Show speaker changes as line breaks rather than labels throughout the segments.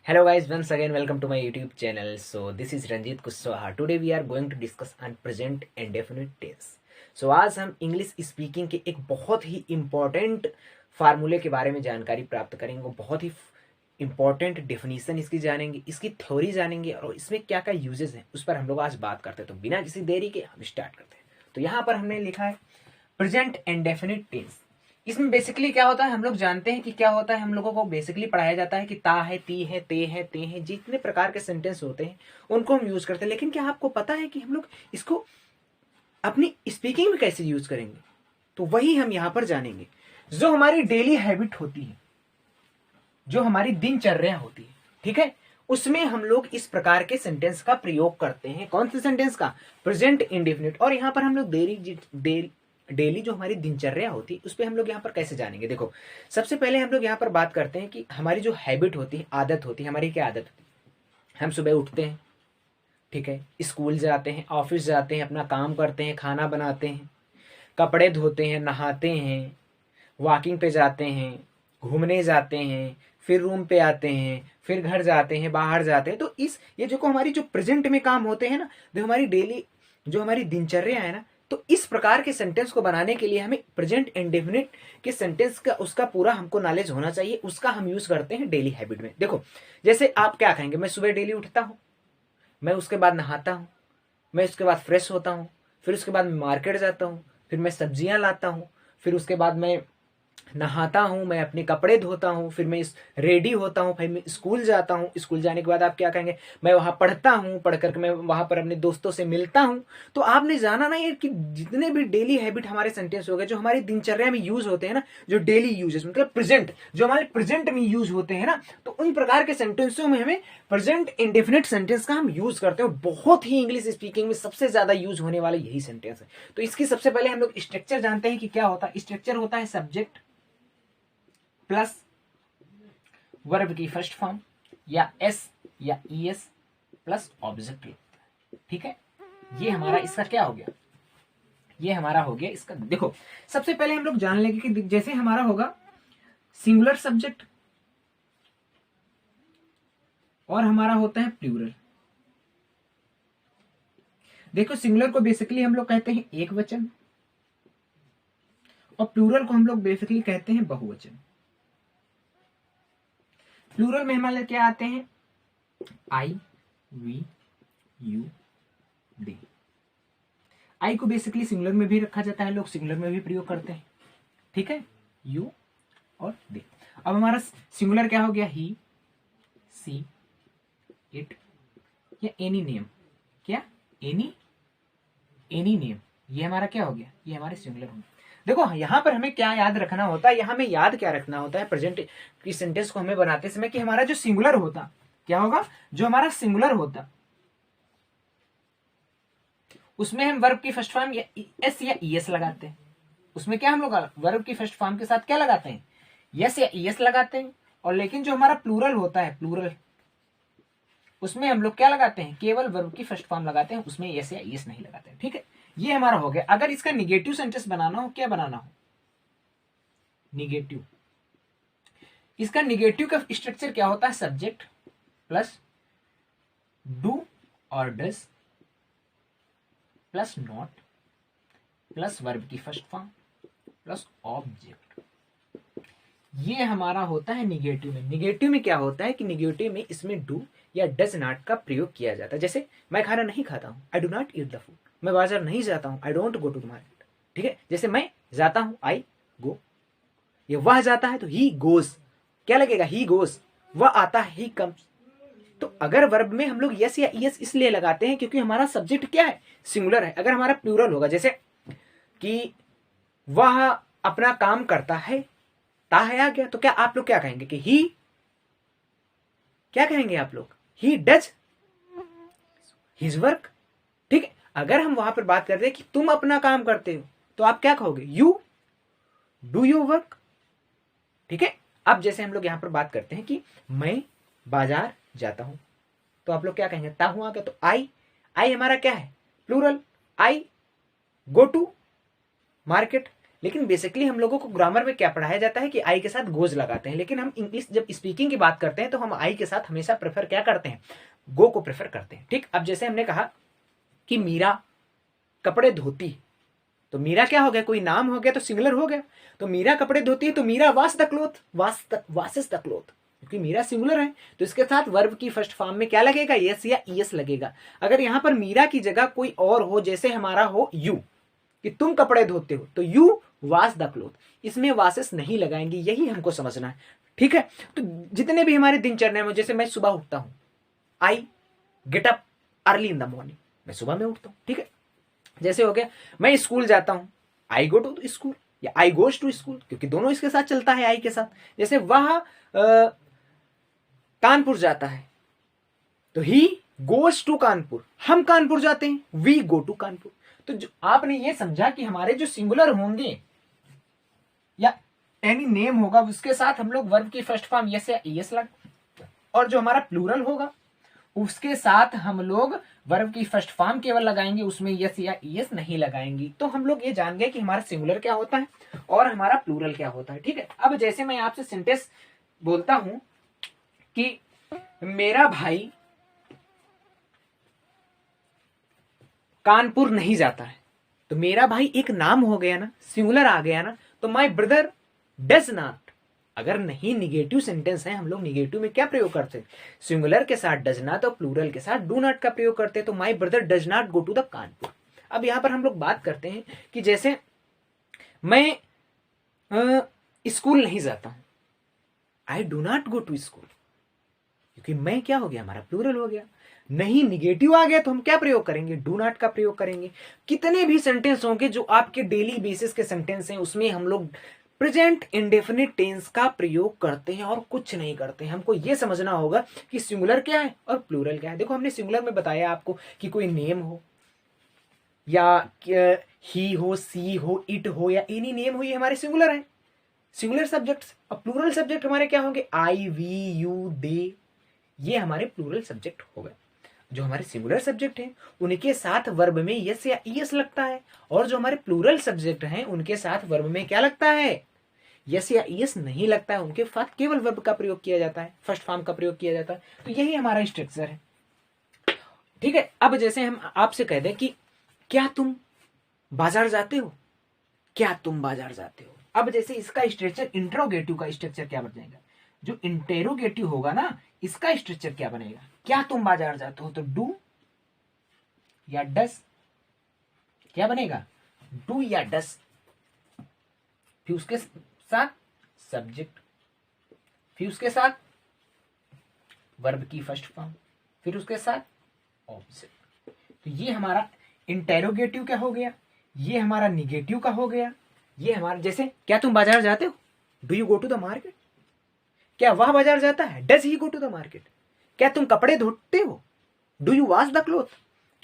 Hello guys, once again welcome to my YouTube channel. So this is Ranjit Kushwaha. Today we are going to discuss on present indefinite tense. So आज हम English speaking के एक बहुत ही important फार्मूले के बारे में जानकारी प्राप्त करेंगे। बहुत ही इम्पोर्टेंट डेफिनेशन इसकी जानेंगे, इसकी थ्योरी जानेंगे और इसमें क्या क्या यूजेस हैं उस पर हम लोग आज बात करते हैं। तो बिना किसी देरी के हम स्टार्ट करते हैं। तो यहाँ पर हमने लिखा है प्रेजेंट इंडेफिनिट टेंस। इसमें बेसिकली क्या होता है, हम लोग जानते हैं कि क्या होता है। हम लोगों को बेसिकली पढ़ाया जाता है कि ता है, ती है, ते है, ते है, जितने प्रकार के सेंटेंस होते हैं उनको हम यूज करते हैं। लेकिन क्या आपको पता है कि हम लोग इसको अपनी स्पीकिंग में कैसे यूज करेंगे? तो वही हम यहाँ पर जानेंगे। जो हमारी डेली हैबिट होती है, जो हमारी दिनचर्या होती है, ठीक है, उसमें हम लोग इस प्रकार के सेंटेंस का प्रयोग करते हैं। कौन से सेंटेंस का? Present indefinite. और यहाँ पर हम लोग डेली जो हमारी दिनचर्या होती है उस पर हम लोग यहाँ पर कैसे जानेंगे। देखो, सबसे पहले हम लोग यहाँ पर बात करते हैं कि हमारी जो हैबिट होती है, आदत होती है, हमारी क्या आदत होती है। हम सुबह उठते हैं, ठीक है, स्कूल जाते हैं, ऑफिस जाते हैं, अपना काम करते हैं, खाना बनाते हैं, कपड़े धोते हैं, नहाते हैं, वॉकिंग पे जाते हैं, घूमने जाते हैं, फिर रूम पे आते हैं, फिर घर जाते हैं, बाहर जाते हैं। तो ये जो हमारी जो प्रेजेंट में काम होते हैं ना, जो हमारी डेली जो हमारी दिनचर्या है ना, तो इस प्रकार के सेंटेंस को बनाने के लिए हमें प्रेजेंट इंडेफिनिट के सेंटेंस का उसका पूरा हमको नॉलेज होना चाहिए। उसका हम यूज करते हैं डेली हैबिट में। देखो, जैसे आप क्या कहेंगे, मैं सुबह डेली उठता हूँ, मैं उसके बाद नहाता हूँ, मैं उसके बाद फ्रेश होता हूँ, फिर उसके बाद मैं मार्केट जाता हूँ, फिर मैं सब्जियां लाता हूँ, फिर उसके बाद मैं नहाता हूँ, मैं अपने कपड़े धोता हूँ, फिर मैं रेडी होता हूँ, फिर मैं स्कूल जाता हूँ। स्कूल जाने के बाद आप क्या कहेंगे, मैं वहाँ पढ़ता हूँ, पढ़ करके मैं वहाँ पर अपने दोस्तों से मिलता हूँ। तो आपने जाना ना ये कि जितने भी डेली हैबिट हमारे सेंटेंस हो गए, जो हमारी दिनचर्या में यूज होते हैं ना, जो डेली यूजेस मतलब प्रेजेंट, जो हमारे प्रेजेंट में यूज होते हैं ना, तो उन प्रकार के सेंटेंसों में हमें प्रेजेंट इंडेफिनिट सेंटेंस का हम यूज करते हैं। बहुत ही इंग्लिश स्पीकिंग में सबसे ज्यादा यूज होने वाला यही सेंटेंस है। तो इसकी सबसे पहले हम लोग स्ट्रक्चर जानते हैं कि क्या होता है। स्ट्रक्चर होता है सब्जेक्ट प्लस वर्ब की फर्स्ट फॉर्म या एस या ईएस प्लस ऑब्जेक्ट लगता है, ठीक है। ये हमारा इसका क्या हो गया, ये हमारा हो गया इसका। देखो, सबसे पहले हम लोग जान लेंगे कि जैसे हमारा होगा सिंगुलर सब्जेक्ट और हमारा होता है प्लूरल। देखो, सिंगुलर को बेसिकली हम लोग कहते हैं एक वचन और प्लूरल को हम लोग बेसिकली कहते हैं बहुवचन। प्लूरल में हमारे क्या आते हैं, आई, वी, यू, दे। आई को बेसिकली सिंगुलर में भी रखा जाता है, लोग सिंगुलर में भी प्रयोग करते हैं, ठीक है, यू और दे। अब हमारा सिंगुलर क्या हो गया, ही, सी, इट या एनी नेम। क्या? Any name. ये हमारा क्या हो गया, ये हमारे सिंगुलर हो गया। देखो, यहां पर हमें क्या याद रखना होता है, यहां हमें याद क्या रखना होता है प्रेजेंट की सेंटेंस को हमें बनाते समय, कि हमारा जो सिंगुलर होता क्या होगा, जो हमारा सिंगुलर होता उसमें हम वर्ब की फर्स्ट फॉर्म या एस या ईएस लगाते हैं। उसमें क्या हम लोग वर्ब की फर्स्ट फॉर्म के साथ क्या लगाते हैं, यस या ईएस लगाते हैं। और लेकिन जो हमारा प्लूरल होता है, प्लूरल, उसमें हम लोग क्या लगाते हैं, केवल वर्ब की फर्स्ट फॉर्म लगाते हैं, उसमें यस या ईएस नहीं लगाते हैं, ठीक है। ये हमारा हो गया। अगर इसका निगेटिव सेंटेंस बनाना हो, क्या बनाना हो, निगेटिव। इसका निगेटिव का स्ट्रक्चर क्या होता है, सब्जेक्ट प्लस डू और does plus not plus verb की फर्स्ट फॉर्म प्लस ऑब्जेक्ट। ये हमारा होता है निगेटिव में। निगेटिव में क्या होता है कि निगेटिव में इसमें डू या डज नॉट का प्रयोग किया जाता है। जैसे मैं खाना नहीं खाता हूं, I do not eat the food. मैं बाजार नहीं जाता हूं, I don't go to the market, ठीक है। जैसे मैं जाता हूं, आई गो। ये वह जाता है तो ही गोज, क्या लगेगा, ही गोज। वह आता है, ही कम्स। तो अगर वर्ब में हम लोग यस या ईएस इसलिए लगाते हैं क्योंकि हमारा सब्जेक्ट क्या है, सिंगुलर है। अगर हमारा प्लूरल होगा, जैसे कि वह अपना काम करता है, ता है आ गया, तो क्या आप लोग क्या कहेंगे कि ही, क्या कहेंगे आप लोग, ही डज हिज वर्क, ठीक है। अगर हम वहां पर बात करते हैं कि तुम अपना काम करते हो, तो आप क्या कहोगे, यू डू योर वर्क, ठीक है। अब जैसे हम लोग यहां पर बात करते हैं कि मैं बाजार जाता हूं, तो आप लोग क्या कहेंगे, ता हुआ क्या, तो आई हमारा क्या है, plural. I go to market, लेकिन बेसिकली हम लोगों को ग्रामर में क्या पढ़ाया जाता है कि आई के साथ गोज लगाते हैं, लेकिन हम इंग्लिश जब स्पीकिंग की बात करते हैं तो हम आई के साथ हमेशा प्रेफर क्या करते हैं, गो को प्रेफर करते हैं। ठीक, अब जैसे हमने कहा कि मीरा कपड़े धोती, तो मीरा क्या हो गया, कोई नाम हो गया तो सिंगुलर हो गया। तो मीरा कपड़े धोती है तो Meera wash the cloth, washes the cloth, क्योंकि मीरा सिंगुलर है तो इसके साथ वर्ब की फर्स्ट फॉर्म में क्या लगेगा, यस या ईएस लगेगा। अगर यहां पर मीरा की जगह कोई और हो, जैसे हमारा हो यू, कि तुम कपड़े धोते हो, तो यू वॉश द क्लोथ, इसमें वॉशेस नहीं लगाएंगे, यही हमको समझना है। ठीक है, तो जितने भी हमारे दिनचर्या में, जैसे मैं सुबह उठता हूं, I get up early in the morning, मैं सुबह में उठता हूं। ठीक है, जैसे हो गया मैं स्कूल जाता हूं, आई गो टू स्कूल या आई गोज टू स्कूल, क्योंकि दोनों इसके साथ चलता है आई के साथ। जैसे वह कानपुर जाता है तो ही गोज टू कानपुर, हम कानपुर जाते हैं, वी गो टू कानपुर। तो जो आपने ये समझा कि हमारे जो सिंगुलर होंगे या एनी नेम होगा उसके साथ हम लोग वर्ब की फर्स्ट फॉर्म यस या ईएस लग, और जो हमारा प्लूरल होगा उसके साथ हम लोग वर्ब की फर्स्ट फॉर्म केवल लगाएंगे, उसमें यस या ईएस नहीं लगाएंगे। तो हम लोग ये जान गए कि हमारा सिंगुलर क्या होता है और हमारा प्लूरल क्या होता है। ठीक है, अब जैसे मैं आपसे सेंटेंस बोलता हूं कि मेरा भाई कानपुर नहीं जाता है, तो मेरा भाई एक नाम हो गया ना, सिंगुलर आ गया ना, तो माय ब्रदर डज नॉट। अगर नहीं निगेटिव सेंटेंस है, हम लोग निगेटिव में क्या प्रयोग करते हैं, सिंगुलर के साथ डज नॉट और प्लूरल के साथ डू नॉट का प्रयोग करते हैं। तो my brother does not go to the Kanpur. अब यहां पर हम लोग बात करते हैं कि जैसे मैं स्कूल नहीं जाता हूं, I do not go to school, क्योंकि मैं क्या हो गया, हमारा प्लूरल हो गया। नहीं निगेटिव आ गया तो हम क्या प्रयोग करेंगे, डू नॉट का प्रयोग करेंगे। कितने भी सेंटेंस होंगे जो आपके डेली बेसिस के सेंटेंस हैं, उसमें हम लोग प्रेजेंट इंडेफिनिट टेंस का प्रयोग करते हैं और कुछ नहीं करते हैं। हमको यह समझना होगा कि सिंगुलर क्या है और प्लूरल क्या है। देखो हमने सिंगुलर में बताया आपको कि कोई नेम हो या ही हो, सी हो, इट हो या एनी नेम हो, ये हमारे सिंगुलर है, सिंगुलर सब्जेक्ट्स। और प्लूरल सब्जेक्ट हमारे क्या होंगे, आई, वी, यू, दे, ये हमारे प्लूरल सब्जेक्ट हो गए। जो हमारे सिंगुलर सब्जेक्ट हैं उनके साथ वर्ब में यस या ईएस लगता है, और जो हमारे प्लूरल सब्जेक्ट हैं उनके साथ वर्ब में क्या लगता है, यस या ईएस नहीं लगता है, उनके साथ केवल वर्ब का प्रयोग किया जाता है, फर्स्ट फॉर्म का प्रयोग किया जाता है। तो यही हमारा स्ट्रक्चर है। ठीक है, अब जैसे हम आपसे कह दें कि क्या तुम बाजार जाते हो, क्या तुम बाजार जाते हो। अब जैसे इसका स्ट्रक्चर, इंट्रोगेटिव का स्ट्रक्चर क्या बन जाएगा, जो इंटेरोगेटिव होगा ना, इसका स्ट्रक्चर क्या बनेगा, क्या तुम बाजार जाते हो, तो डू या डस, क्या बनेगा, डू या डस, फिर उसके साथ सब्जेक्ट, फिर उसके साथ वर्ब की फर्स्ट फॉर्म, फिर उसके साथ ऑब्जेक्ट। तो ये हमारा इंटेरोगेटिव क्या हो गया, ये हमारा निगेटिव का हो गया। ये हमारा जैसे क्या तुम बाजार जाते हो, do you go to the market, क्या वह बाजार जाता है, does he go to the market. क्या तुम कपड़े धोते हो, do you wash the cloth,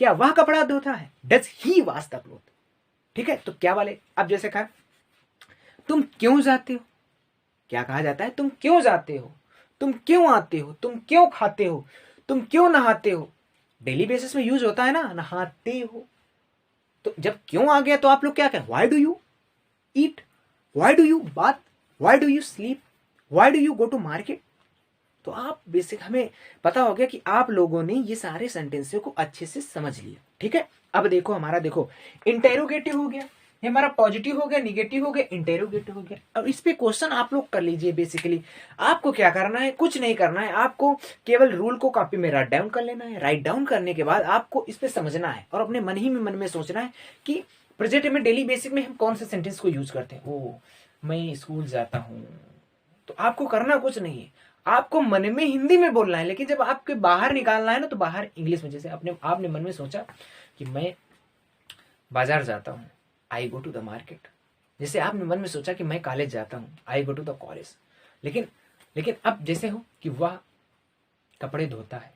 क्या वह कपड़ा धोता है, does he wash the cloth. ठीक है, तो क्या वाले, अब जैसे कहा तुम क्यों जाते हो, क्या कहा जाता है, तुम क्यों जाते हो, तुम क्यों आते हो, तुम क्यों खाते हो, तुम क्यों नहाते हो। डेली बेसिस में यूज होता है ना, नहाते हो। तो जब क्यों आ गया तो आप लोग क्या कहें, why do you eat, why do you bath, why do you sleep, why do you go to market. तो आप बेसिक, हमें पता हो गया कि आप लोगों ने ये सारे सेंटेंसों को अच्छे से समझ लिया। ठीक है, अब देखो हमारा, देखो इंटेरोगेटिव हो गया, ये हमारा पॉजिटिव हो गया, निगेटिव हो गया, इंटेरोगेटिव हो गया। अब इस पे क्वेश्चन आप लोग कर लीजिए। बेसिकली आपको क्या करना है, कुछ नहीं करना है, आपको केवल रूल को कॉपी में राइट डाउन कर लेना है। राइट डाउन करने के बाद आपको इस पे समझना है और अपने मन ही में, मन में सोचना है कि प्रेजेंट में डेली बेसिक में हम कौन से सेंटेंस को यूज करते हैं। ओ, मैं स्कूल जाता हूं, तो आपको करना कुछ नहीं है, आपको मन में हिंदी में बोलना है, लेकिन जब आपके बाहर निकालना है ना, तो बाहर इंग्लिश में। जैसे आपने मन में सोचा कि मैं बाजार जाता हूँ, आई गो टू द मार्केट। जैसे आपने मन में सोचा कि मैं कॉलेज जाता हूँ, आई गो टू द कॉलेज। लेकिन अब जैसे हो कि वह कपड़े धोता है,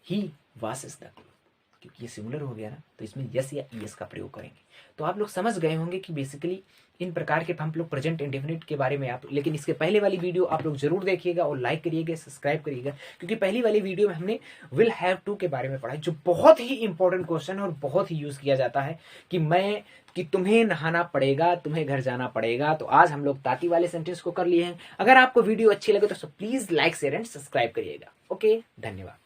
ही वॉशेस द क्लोथ। क्योंकि ये सिंगुलर हो गया ना, तो इसमें यस या ईएस का प्रयोग करेंगे। तो आप लोग समझ गए होंगे कि बेसिकली इन प्रकार के हम लोग प्रेजेंट इंडेफिनिट के बारे में आप, लेकिन इसके पहले वाली वीडियो आप लोग जरूर देखिएगा और लाइक करिएगा, सब्सक्राइब करिएगा, क्योंकि पहली वाली वीडियो में हमने विल हैव टू के बारे में पढ़ा है, जो बहुत ही इंपॉर्टेंट क्वेश्चन है और बहुत ही यूज किया जाता है कि तुम्हें नहाना पड़ेगा, तुम्हें घर जाना पड़ेगा। तो आज हम लोग ताती वाले सेंटेंस को कर लिए हैं। अगर आपको वीडियो अच्छी लगे तो please like share and subscribe करिएगा। ओके, धन्यवाद।